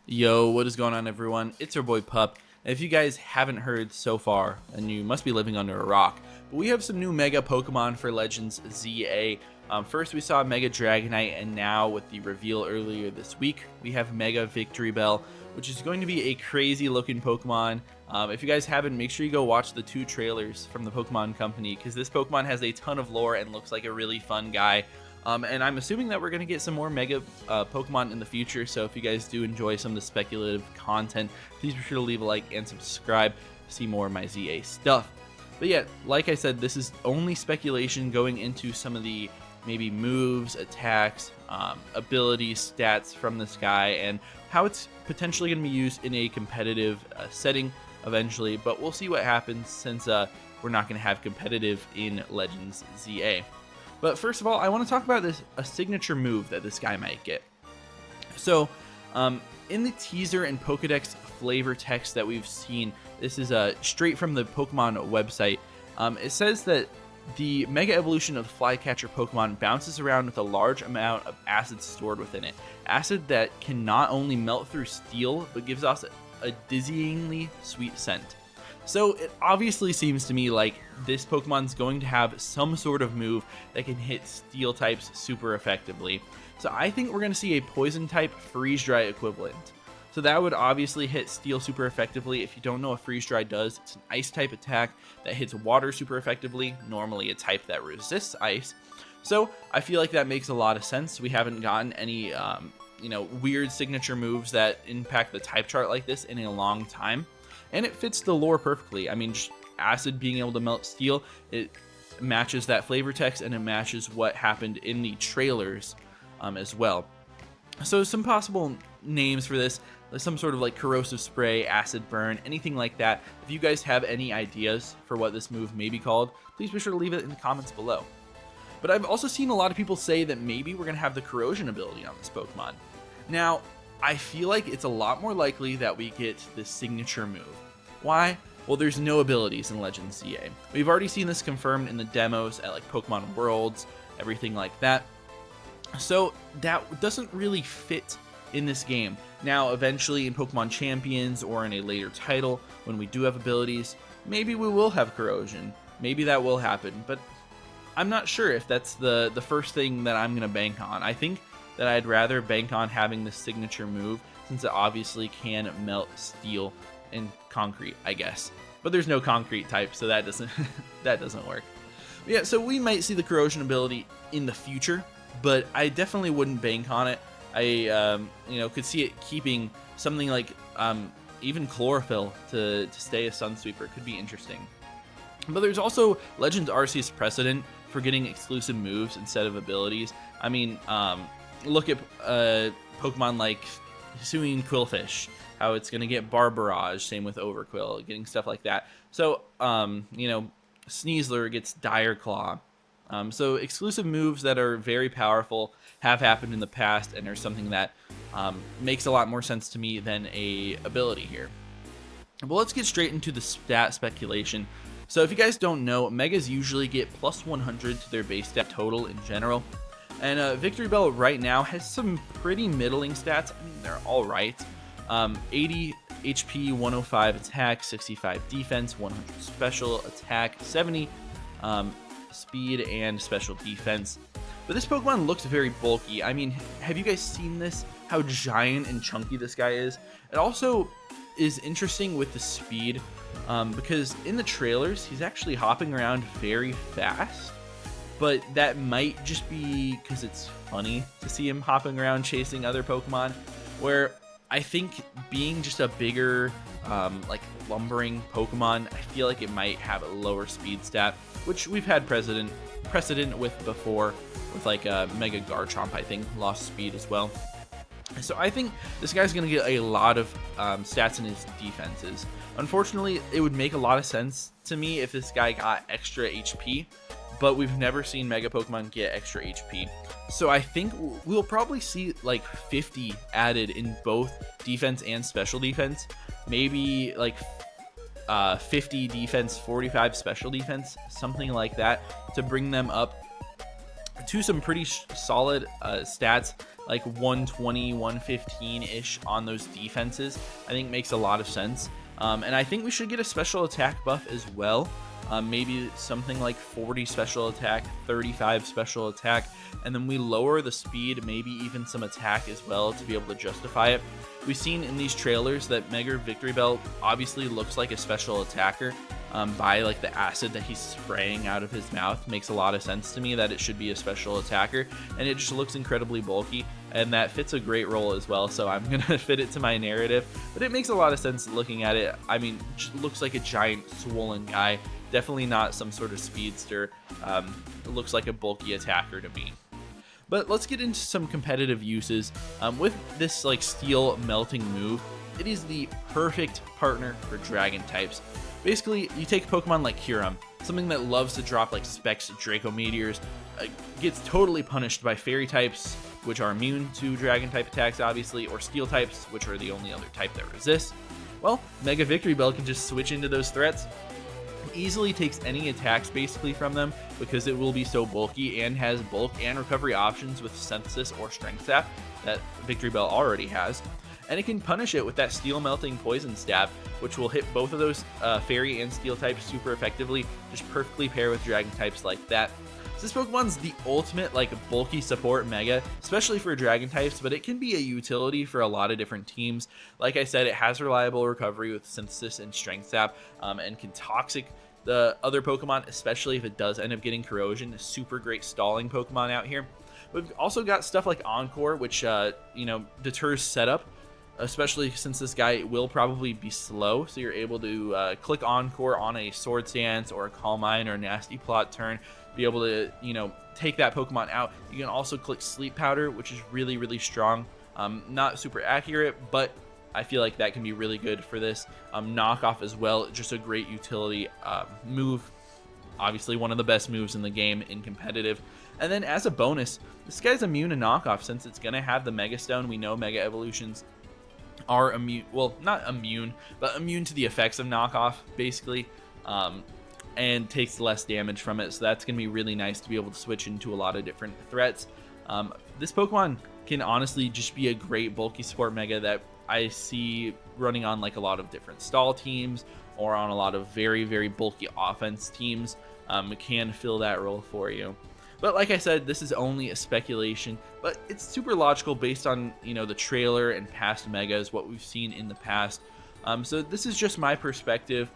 Yo, what is going on, everyone? It's your boy Pup. And if you guys haven't heard so far, then you must be living under a rock. But we have some new Mega Pokemon for Legends ZA. First, we saw Mega Dragonite, and now with the reveal earlier this week, we have Mega Victreebel, which is going to be a crazy-looking Pokemon. If you guys haven't, make sure you go watch the 2 trailers from the Pokemon Company, because this Pokemon has a ton of lore and looks like a really fun guy. And I'm assuming that we're going to get some more Mega Pokemon in the future, so if you guys do enjoy some of the speculative content, please be sure to leave a like and subscribe to see more of my ZA stuff. But yeah, like I said, this is only speculation going into some of the maybe moves, attacks, abilities, stats from this guy, and how it's potentially going to be used in a competitive setting eventually, but we'll see what happens since we're not going to have competitive in Legends ZA. But first of all, I want to talk about a signature move that this guy might get. So, in the teaser and Pokedex flavor text that we've seen, this is straight from the Pokemon website. It says that the Mega Evolution of the Flycatcher Pokemon bounces around with a large amount of acid stored within it. Acid that can not only melt through steel, but gives us a dizzyingly sweet scent. So it obviously seems to me like this Pokemon's going to have some sort of move that can hit steel types super effectively. So I think we're going to see a poison type freeze dry equivalent. So that would obviously hit steel super effectively. If you don't know what freeze dry does, it's an ice type attack that hits water super effectively, normally a type that resists ice. So I feel like that makes a lot of sense. We haven't gotten any weird signature moves that impact the type chart like this in a long time. And it fits the lore perfectly. I mean, just acid being able to melt steel, it matches that flavor text, and it matches what happened in the trailers as well. So some possible names for this, some sort of like corrosive spray, acid burn, anything like that. If you guys have any ideas for what this move may be called, please be sure to leave it in the comments below. But I've also seen a lot of people say that maybe we're going to have the corrosion ability on this Pokemon. Now, I feel like it's a lot more likely that we get this signature move. Why? Well, there's no abilities in Legends ZA. We've already seen this confirmed in the demos at like Pokemon Worlds, everything like that. So that doesn't really fit in this game. Now, eventually in Pokemon Champions or in a later title, when we do have abilities, maybe we will have corrosion. Maybe that will happen, but I'm not sure if that's the first thing that I'm going to bank on. I think that I'd rather bank on having this signature move, since it obviously can melt steel and concrete, I guess. But there's no concrete type, so that doesn't that doesn't work. But yeah, so we might see the corrosion ability in the future, but I definitely wouldn't bank on it. I could see it keeping something like even chlorophyll to stay a Sunsweeper. Could be interesting. But there's also Legends Arceus precedent for getting exclusive moves instead of abilities. I mean, look at Pokemon like Hisuian Quillfish, how it's going to get Barbarage, same with Overquill, getting stuff like that. So, Sneasler gets Dire Claw. So exclusive moves that are very powerful have happened in the past, and there's something that makes a lot more sense to me than a ability here. But let's get straight into the stat speculation. So if you guys don't know, Megas usually get plus 100 to their base stat total in general. And Victreebel right now has some pretty middling stats. I mean, they're all right. 80 HP, 105 attack, 65 defense, 100 special attack, 70 speed and special defense. But this Pokemon looks very bulky. I mean, have you guys seen this? How giant and chunky this guy is? It also is interesting with the speed because in the trailers, he's actually hopping around very fast. But that might just be because it's funny to see him hopping around chasing other Pokemon, where I think being just a bigger, like lumbering Pokemon, I feel like it might have a lower speed stat, which we've had precedent with before, with like Mega Garchomp, I think, lost speed as well. So I think this guy's going to get a lot of stats in his defenses. Unfortunately, it would make a lot of sense to me if this guy got extra HP, but we've never seen Mega Pokemon get extra HP. So I think we'll probably see like 50 added in both defense and special defense. Maybe like 50 defense, 45 special defense, something like that, to bring them up to some pretty solid stats like 120, 115-ish on those defenses, I think makes a lot of sense. And I think we should get a special attack buff as well. Maybe something like 40 special attack, 35 special attack, and then we lower the speed, maybe even some attack as well to be able to justify it. We've seen in these trailers that Mega Victreebel obviously looks like a special attacker by like the acid that he's spraying out of his mouth. Makes a lot of sense to me that it should be a special attacker, and it just looks incredibly bulky, and that fits a great role as well, so I'm gonna fit it to my narrative. But it makes a lot of sense looking at it. I mean, just looks like a giant swollen guy, definitely not some sort of speedster. It looks like a bulky attacker to me. But let's get into some competitive uses. With this like steel melting move, it is the perfect partner for dragon types. Basically, you take a Pokemon like Kyurem, something that loves to drop like Specs Draco Meteors, gets totally punished by fairy types, which are immune to dragon type attacks obviously, or steel types, which are the only other type that resists. Well, Mega Victreebel can just switch into those threats, easily takes any attacks basically from them because it will be so bulky, and has bulk and recovery options with Synthesis or Strength Sap that Victreebel already has. And it can punish it with that Steel Melting Poison Stab, which will hit both of those Fairy and Steel types super effectively, just perfectly pair with Dragon types like that. So this Pokemon's the ultimate like bulky support Mega, especially for Dragon types, but it can be a utility for a lot of different teams. Like I said, it has reliable recovery with Synthesis and Strength Sap, and can Toxic the other Pokemon, especially if it does end up getting Corrosion. A super great stalling Pokemon out here. We've also got stuff like Encore, which deters setup, especially since this guy will probably be slow, so you're able to click Encore on a Sword Stance or a Calm Mind or a Nasty Plot turn, be able to take that Pokemon out. You can also click Sleep Powder, which is really, really strong. Not super accurate, but I feel like that can be really good for this. Knockoff as well, just a great utility move. Obviously one of the best moves in the game in competitive. And then as a bonus, this guy's immune to Knockoff since it's going to have the Mega Stone. We know Mega Evolutions are immune, well, not immune, but immune to the effects of Knockoff, basically, and takes less damage from it. So that's going to be really nice to be able to switch into a lot of different threats. This Pokemon can honestly just be a great bulky support Mega that I see running on like a lot of different stall teams or on a lot of very, very bulky offense teams. It can fill that role for you. But like I said, this is only a speculation, but it's super logical based on, the trailer and past Megas, what we've seen in the past. So this is just my perspective,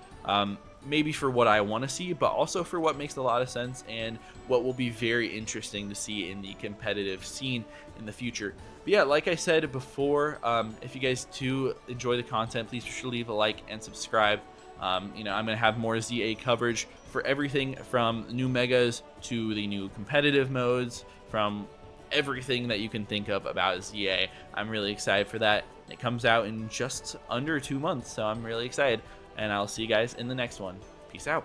maybe for what I want to see, but also for what makes a lot of sense and what will be very interesting to see in the competitive scene in the future. But yeah, like I said before, if you guys do enjoy the content, please be sure to leave a like and subscribe. I'm going to have more ZA coverage for everything from new Megas to the new competitive modes, from everything that you can think of about ZA. I'm really excited for that. It comes out in just under 2 months, so I'm really excited. And I'll see you guys in the next one. Peace out.